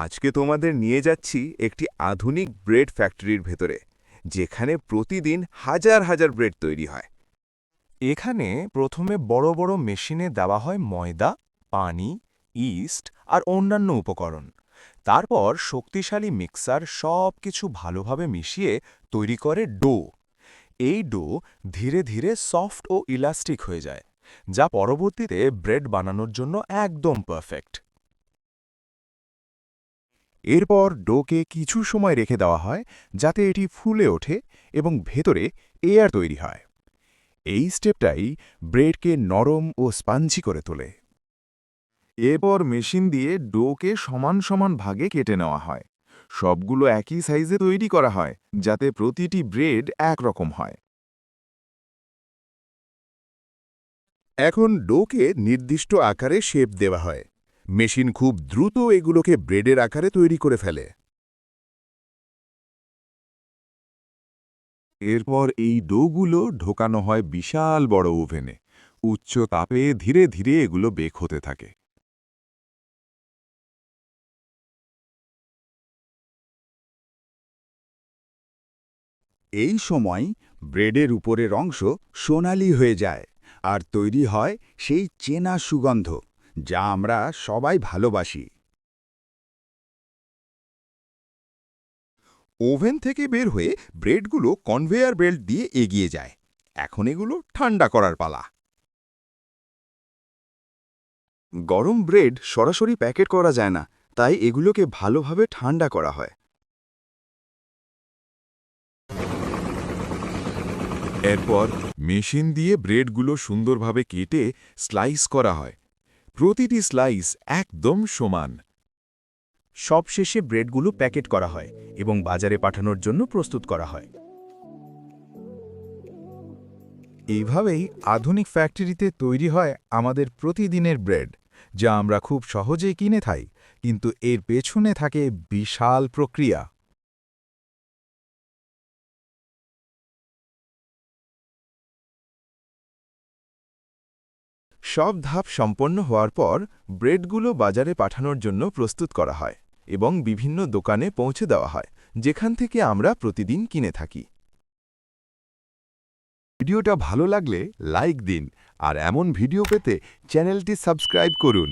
আজকে তোমাদের নিয়ে যাচ্ছি একটি আধুনিক ব্রেড ফ্যাক্টরির ভেতরে, যেখানে প্রতিদিন হাজার হাজার ব্রেড তৈরি হয়। এখানে প্রথমে বড় বড় মেশিনে দেওয়া হয় ময়দা, পানি, ইস্ট আর অন্যান্য উপকরণ। তারপর শক্তিশালী মিক্সার সবকিছু ভালোভাবে মিশিয়ে তৈরি করে ডো। এই ডো ধীরে ধীরে সফট ও ইলাস্টিক হয়ে যায়, যা পরবর্তীতে ব্রেড বানানোর জন্য একদম পারফেক্ট। এরপর ডোকে কিছু সময় রেখে দেওয়া হয় যাতে এটি ফুলে ওঠে এবং ভেতরে এয়ার তৈরি হয়। এই স্টেপটাই ব্রেডকে নরম ও স্পঞ্জি করে তোলে। এরপর মেশিন দিয়ে ডোকে সমান সমান ভাগে কেটে নেওয়া হয়। সবগুলো একই সাইজে তৈরি করা হয় যাতে প্রতিটি ব্রেড একরকম হয়। এখন ডোকে নির্দিষ্ট আকারে শেপ দেওয়া হয়। মেশিন খুব দ্রুত এগুলোকে ব্রেডের আকারে তৈরি করে ফেলে। এরপর এই ডোগুলো ঢোকানো হয় বিশাল বড় ওভেনে। উচ্চ তাপে ধীরে ধীরে এগুলো বেক হতে থাকে। এই সময় ব্রেডের উপরের অংশ সোনালি হয়ে যায় আর তৈরি হয় সেই চেনা সুগন্ধ যা আমরা সবাই ভালোবাসি। ওভেন থেকে বের হয়ে ব্রেডগুলো কনভেয়ার বেল্ট দিয়ে এগিয়ে যায়। এখন এগুলো ঠান্ডা করার পালা। গরম ব্রেড সরাসরি প্যাকেট করা যায় না, তাই এগুলোকে ভালোভাবে ঠান্ডা করা হয়। এরপর মেশিন দিয়ে ব্রেডগুলো সুন্দরভাবে কেটে স্লাইস করা হয়। প্রতিটি স্লাইস একদম সমান। সবশেষে ব্রেডগুলো প্যাকেট করা হয় এবং বাজারে পাঠানোর জন্য প্রস্তুত করা হয়। এইভাবেই আধুনিক ফ্যাক্টরিতে তৈরি হয় আমাদের প্রতিদিনের ব্রেড, যা আমরা খুব সহজেই কিনে খাই, কিন্তু এর পেছনে থাকে বিশাল প্রক্রিয়া। সব ধাপ সম্পন্ন হওয়ার পর ব্রেডগুলো বাজারে পাঠানোর জন্য প্রস্তুত করা হয় এবং বিভিন্ন দোকানে পৌঁছে দেওয়া হয়, যেখান থেকে আমরা প্রতিদিন কিনে থাকি। ভিডিওটা ভালো লাগলে লাইক দিন আর এমন ভিডিও পেতে চ্যানেলটি সাবস্ক্রাইব করুন।